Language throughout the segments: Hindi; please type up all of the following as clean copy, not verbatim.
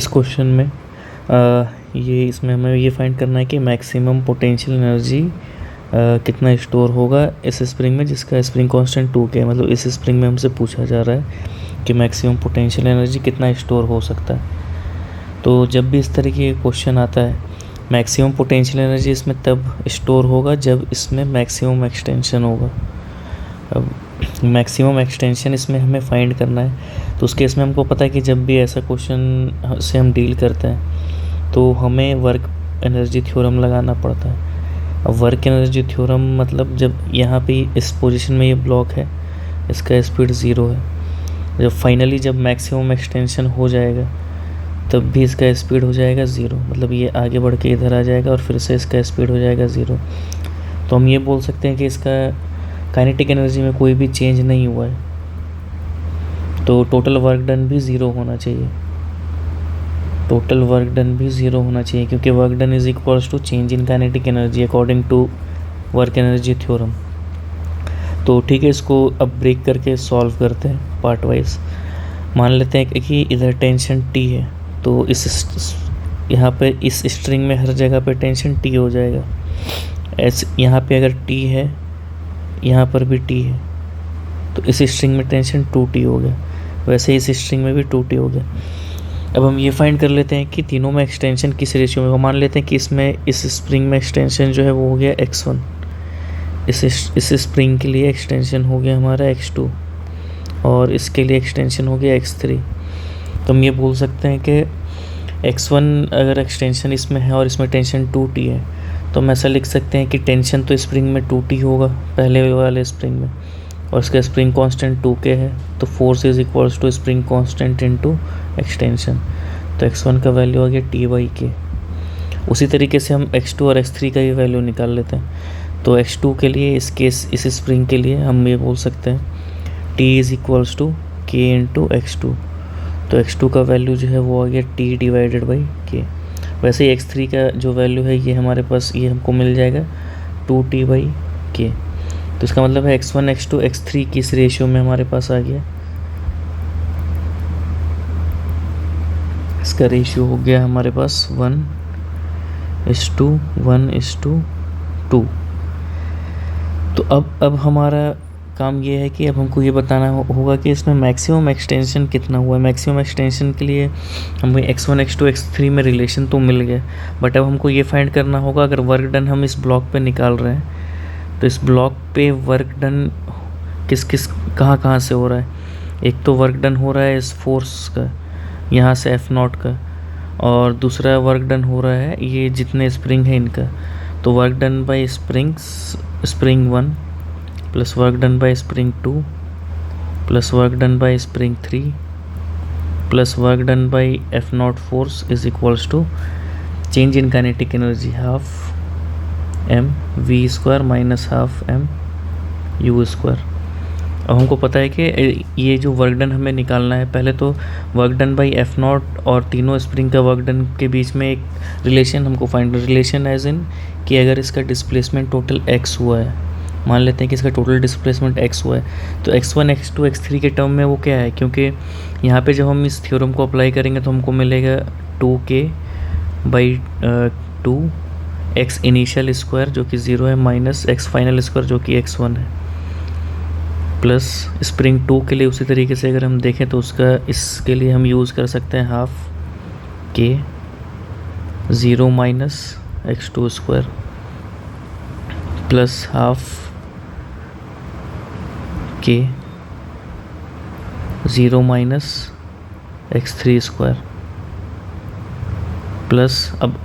इस क्वेश्चन में ये इसमें हमें ये फाइंड करना है कि मैक्सिमम पोटेंशियल एनर्जी कितना स्टोर होगा इस स्प्रिंग में जिसका स्प्रिंग कांस्टेंट 2K है। मतलब इस स्प्रिंग में हमसे पूछा जा रहा है कि मैक्सिमम पोटेंशियल एनर्जी कितना स्टोर हो सकता है। तो जब भी इस तरह की क्वेश्चन आता है, मैक्सिमम पोटेंशियल एनर्जी इसमें तब स्टोर होगा जब इसमें मैक्सिमम एक्सटेंशन होगा। अब मैक्सिमम एक्सटेंशन इसमें हमें फाइंड करना है, तो उसके इसमें हमको पता है कि जब भी ऐसा क्वेश्चन से हम डील करते हैं तो हमें वर्क एनर्जी थ्योरम लगाना पड़ता है। अब वर्क एनर्जी थ्योरम मतलब जब यहाँ पे इस पोजीशन में ये ब्लॉक है, इसका स्पीड 0 है, जब फाइनली जब मैक्सिमम एक्सटेंशन हो जाएगा तब भी इसका स्पीड हो जाएगा 0। मतलब ये आगे बढ़ के इधर आ जाएगा और फिर से इसका स्पीड हो जाएगा 0। तो हम ये बोल सकते हैं कि इसका काइनेटिक एनर्जी में कोई भी चेंज नहीं हुआ है। तो टोटल वर्क डन भी 0 होना चाहिए। टोटल वर्क डन भी 0 होना चाहिए क्योंकि work done is equals to change in kinetic energy according to work energy theorem. तो ठीक है, इसको अब ब्रेक करके सॉल्व करते हैं पार्ट वाइज। मान लेते हैं कि इधर टेंशन T है, तो इस यहाँ पे इस स्ट्रिंग में हर जगह पे टेंशन T हो जाएगा। यहाँ पे अगर T है, यहाँ पर भी T है, तो इस स्ट्रिंग में टेंशन 2T हो गया। वैसे इस स्ट्रिंग में भी 2T हो गया। अब हम ये फाइंड कर लेते हैं कि तीनों में एक्सटेंशन किस रेशियो में। मान लेते हैं कि इसमें इस स्प्रिंग में एक्सटेंशन जो है वो हो गया x1, इस स्प्रिंग के लिए एक्सटेंशन हो गया हमारा x2 और इसके लिए एक्सटेंशन हो गया x3। तो हम ये बोल सकते हैं कि x1 अगर एक्सटेंशन इसमें है और इसमें टेंशन 2T है, तो हम ऐसा लिख सकते हैं कि टेंशन तो स्प्रिंग में 2T होगा पहले वाले स्प्रिंग में, और इसका स्प्रिंग कांस्टेंट 2K है, तो force is equals to spring constant into extension. तो x1 का वैल्यू आ गया T/K। उसी तरीके से हम x2 और x3 का भी वैल्यू निकाल लेते हैं। तो x2 के लिए इस स्प्रिंग के लिए हम ये बोल सकते हैं T is equals to K into x2। तो x2 का वैल्यू जो है वो आ गया T/K। वैसे ही x3 का जो वैल्यू है ये हमारे पास ये हमको मिल जाएगा 2T/K। तो इसका मतलब है x1 x2 x3 किस रेशियो में हमारे पास आ गया। इसका रेशियो हो गया हमारे पास 1:1:2। तो अब हमारा काम ये है कि अब हमको ये बताना होगा कि इसमें मैक्सिमम एक्सटेंशन कितना हुआ है। मैक्सिमम एक्सटेंशन के लिए हमें x1 x2 x3 में रिलेशन तो मिल गया, बट अब हमको ये फाइंड करना होगा अगर वर्क डन हम इस ब्लॉक पे निकाल रहे हैं तो इस ब्लॉक पे वर्क डन किस कहाँ से हो रहा है। एक तो वर्क डन हो रहा है इस फोर्स का, यहाँ से F0 का, और दूसरा वर्क डन हो रहा है ये जितने स्प्रिंग है इनका। तो work done by spring 1 plus work done by spring 2 plus work done by spring 3 plus work done by F0 force is equals to change in kinetic energy half mv² minus half mu²। अब हमको पता है कि ये जो वर्क डन हमें निकालना है, पहले तो वर्क डन बाई F0 और तीनों स्प्रिंग का वर्क डन के बीच में एक रिलेशन हमको फाइंड, रिलेशन एज इन कि अगर इसका डिस्प्लेसमेंट टोटल x हुआ है, मान लेते हैं कि इसका टोटल डिस्प्लेसमेंट x हुआ है, तो x1 x2 x3 के टर्म में वो क्या है, क्योंकि यहाँ पे जब हम इस थ्योरम को अप्लाई करेंगे तो हमको मिलेगा 2K/2 x इनिशियल स्क्वायर जो कि 0 है माइनस x फाइनल स्क्वायर जो कि x1 है, प्लस स्प्रिंग 2 के लिए उसी तरीके से अगर हम देखें तो उसका इसके लिए हम यूज़ कर सकते हैं half K 0 minus x2² plus half K 0 minus x3² plus अब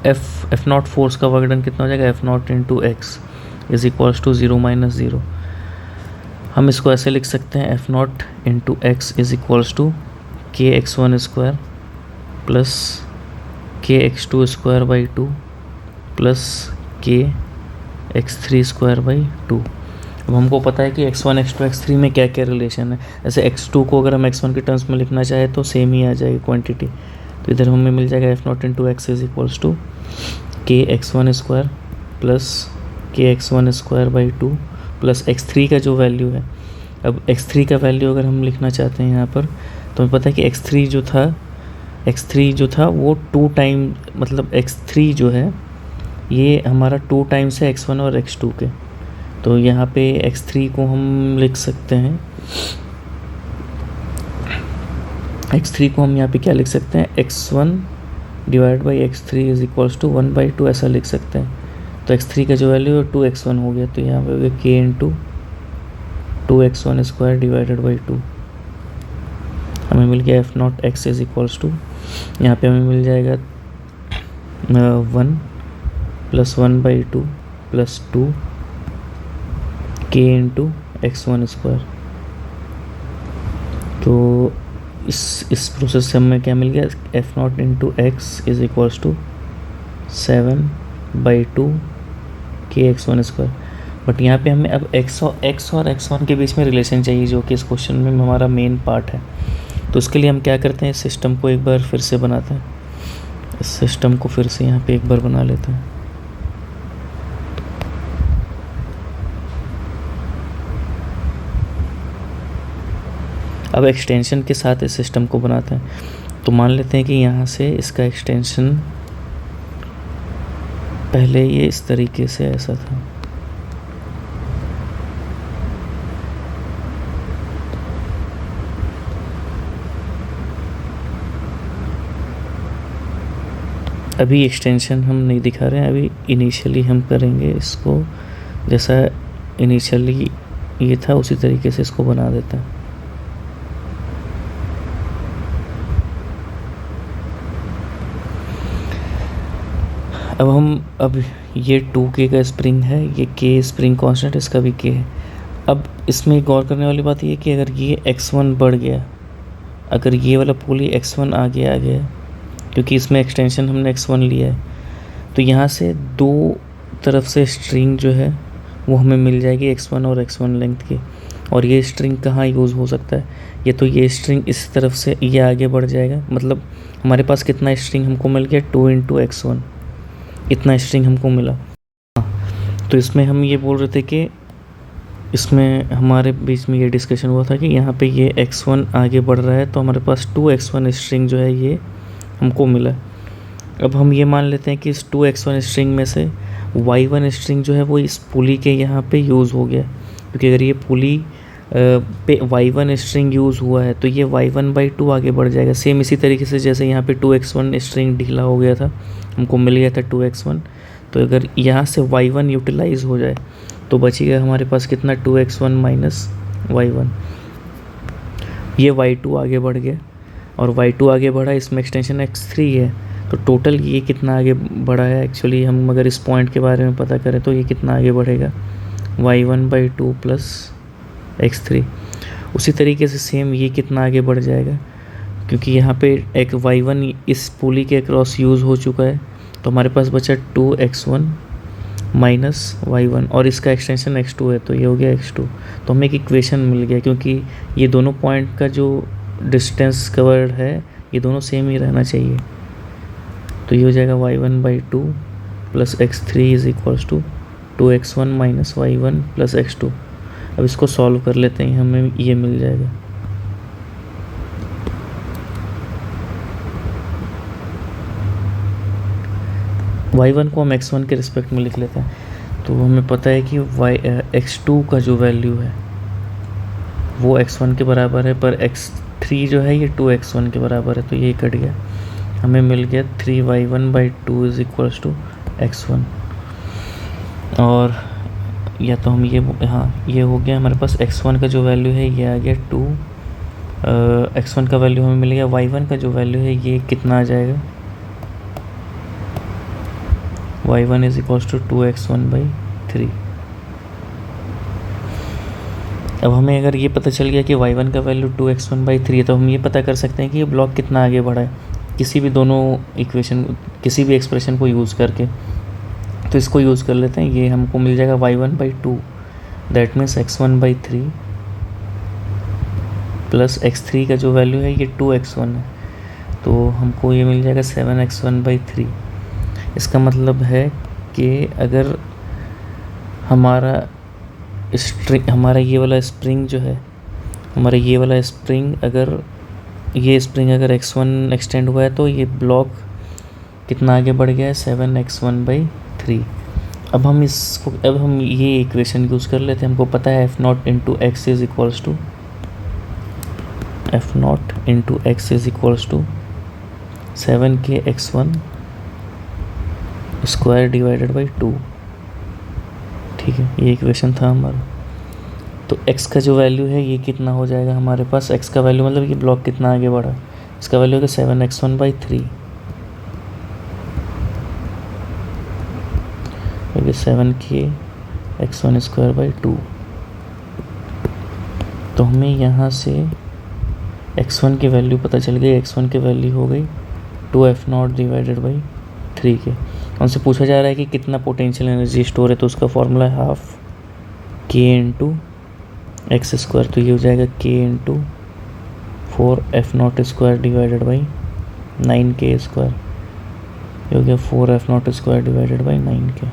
F0 फोर्स का वर्क डन कितना हो जाएगा, F0 into x is equals to 0 minus 0। हम इसको ऐसे लिख सकते हैं F0 into x is equals to kx1² plus kx2² 2 plus kx3² 2। अब हमको पता है कि x1 x2 x3 में क्या क्या रिलेशन है। जैसे x2 को अगर हम x1 के टर्म्स में लिखना चाहे तो सेम ही आ जाएगी क्वांटिटी, तो इधर हमें मिल जाएगा F0 into x is equals to kx1² plus kx1² 2 plus x3 का जो वैल्यू है। अब x3 का वैल्यू अगर हम लिखना चाहते हैं यहाँ पर, तो हमें पता है कि x3 जो था x3 जो था वो 2 टाइम, मतलब x3 जो है ये हमारा 2 टाइम्स है x1 और x2 के। तो यहाँ पे x3 को हम लिख सकते हैं, x3 को हम यहाँ पे क्या लिख सकते हैं, x1 divide by x3 is equals to 1/2 ऐसा लिख सकते हैं। तो x3 का जो वैल्यू है 2x1 हो गया, तो यहाँ पे हो गया k into 2x1 square divided by 2। हमें मिल गया f not x is equals to, यहाँ पे हमें मिल जाएगा 1 plus 1/2 plus 2 k into x1 square. तो इस प्रोसेस से हमें क्या मिल गया, f not into x is equals to 7/2 k x1 square. But यहाँ पे हमें अब x और x1 के बीच में रिलेशन चाहिए, जो कि इस क्वेश्चन में हमारा मेन पार्ट है। तो उसके लिए हम क्या करते हैं, इस सिस्टम को एक बार फिर से बनाते हैं। इस सिस्टम को फिर से यहाँ पे एक बार बना लेते हैं। अब एक्सटेंशन के साथ इस सिस्टम को बनाते हैं। तो मान लेते हैं कि यहाँ से इसका एक्सटेंशन पहले ये इस तरीके से ऐसा था, अभी एक्सटेंशन हम नहीं दिखा रहे हैं, अभी इनिशियली हम करेंगे इसको, जैसा इनिशियली ये था उसी तरीके से इसको बना देता है। अब ये 2k का स्प्रिंग है, ये k स्प्रिंग कांस्टेंट, इसका भी k है। अब इसमें गौर करने वाली बात ये कि अगर ये x1 बढ़ गया, अगर ये वाला पुली x1 आगे आ गया, क्योंकि इसमें एक्सटेंशन हमने x1 लिया है, तो यहाँ से दो तरफ से स्ट्रिंग जो है वो हमें मिल जाएगी x1 और x1 लेंथ की। और ये स्ट्रिंग कहाँ यूज़ हो सकता है, ये तो ये स्ट्रिंग इस तरफ से ये आगे बढ़ जाएगा, मतलब हमारे पास कितना स्ट्रिंग हमको मिल गया, 2 इंटू x1, इतना स्ट्रिंग हमको मिला। तो इसमें हम ये बोल रहे थे कि इसमें हमारे बीच में ये डिस्कशन हुआ था कि यहाँ पे ये x1 आगे बढ़ रहा है, तो हमारे पास 2x1 स्ट्रिंग जो है ये हमको मिला। अब हम ये मान लेते हैं कि इस 2x1 स्ट्रिंग में से y1 स्ट्रिंग जो है वो इस पुली के यहाँ पे यूज़ हो गया, क्योंकि अगर ये पुली पे y1 स्ट्रिंग यूज़ हुआ है तो ये y1/2 आगे बढ़ जाएगा। सेम इसी तरीके से जैसे यहाँ पे 2x1 स्ट्रिंग ढीला हो गया था, हमको मिल गया था 2x1, तो अगर यहाँ से y1 यूटिलाइज़ हो जाए तो बचेगा हमारे पास कितना, 2x1 माइनस y1। ये y2 आगे बढ़ गया और y2 आगे बढ़ा, इसमें एक्सटेंशन x3 है, तो टोटल ये कितना आगे बढ़ा है। एक्चुअली हम अगर इस पॉइंट के बारे में पता करें तो ये कितना आगे बढ़ेगा, y1/2 प्लस x3। उसी तरीके से सेम ये कितना आगे बढ़ जाएगा, क्योंकि यहाँ पे एक y1 इस पुली के अक्रॉस यूज़ हो चुका है, तो हमारे पास बचा 2x1 माइनस y1 और इसका एक्सटेंशन x2 है, तो ये हो गया x2। तो हमें एक इक्वेशन मिल गया, क्योंकि ये दोनों पॉइंट का जो डिस्टेंस कवर्ड है ये दोनों सेम ही रहना चाहिए। तो ये हो जाएगा y1/2 plus x3 is equals to 2x1 minus y1 plus x2। अब इसको सॉल्व कर लेते हैं, हमें ये मिल जाएगा। y1 को हम x1 के रिस्पेक्ट में लिख लेते हैं। तो हमें पता है कि x2 का जो वैल्यू है वो x1 के बराबर है, पर x3 जो है ये 2x1 के बराबर है, तो ये कट गया, हमें मिल गया 3y1/2 is equals to x1। और या तो हम ये, हाँ ये हो गया हमारे पास x1 का जो वैल्यू है ये आ गया 2, x1 का वैल्यू हमें मिल गया, y1 का जो वैल्यू है ये कितना आ जाएगा, y1 is equals to 2x1/3। अब हमें अगर ये पता चल गया कि y1 का वैल्यू 2x1/3 है, तो हम ये पता कर सकते हैं कि ये ब्लॉक कितना आगे बढ़ा है, किसी भी दोनों इक्वेशन, किसी भी एक्सप्रेशन को यूज़ करके। तो इसको यूज़ कर लेते हैं, ये हमको मिल जाएगा y1/2, that means x1/3 plus x3 का जो वैल्यू है ये 2x1 है, तो हमको ये मिल जाएगा 7x1/3। इसका मतलब है कि अगर हमारा ये वाला स्प्रिंग जो है, हमारा ये वाला स्प्रिंग अगर ये स्प्रिंग अगर x1 एक्सटेंड हुआ है तो ये ब्लॉक कितना आगे बढ़ गया है, 7x1/3। अब हम ये इक्वेशन यूज़ कर लेते हैं। हमको पता है F0 into x is equals to F0 into x is equals to 7kx1 square divided by 2। ठीक है, ये इक्वेशन था हमारा। तो x का जो वैल्यू है ये कितना हो जाएगा हमारे पास, x का वैल्यू मतलब ये ब्लॉक कितना आगे बढ़ा, इसका वैल्यू होगा 7x1/3, क्योंकि 7kx1 स्क्वायर बाई 2। तो हमें यहाँ से x1 की वैल्यू पता चल गई। x1 की वैल्यू हो गई 2F0 डिवाइडेड बाई 3 के। हमसे पूछा जा रहा है कि कितना पोटेंशियल एनर्जी स्टोर है, तो उसका फॉर्मूला है half k into x square. तो ये हो जाएगा k into 4F0 square divided by 9k square. ये हो गया 4F0 square divided by 9k।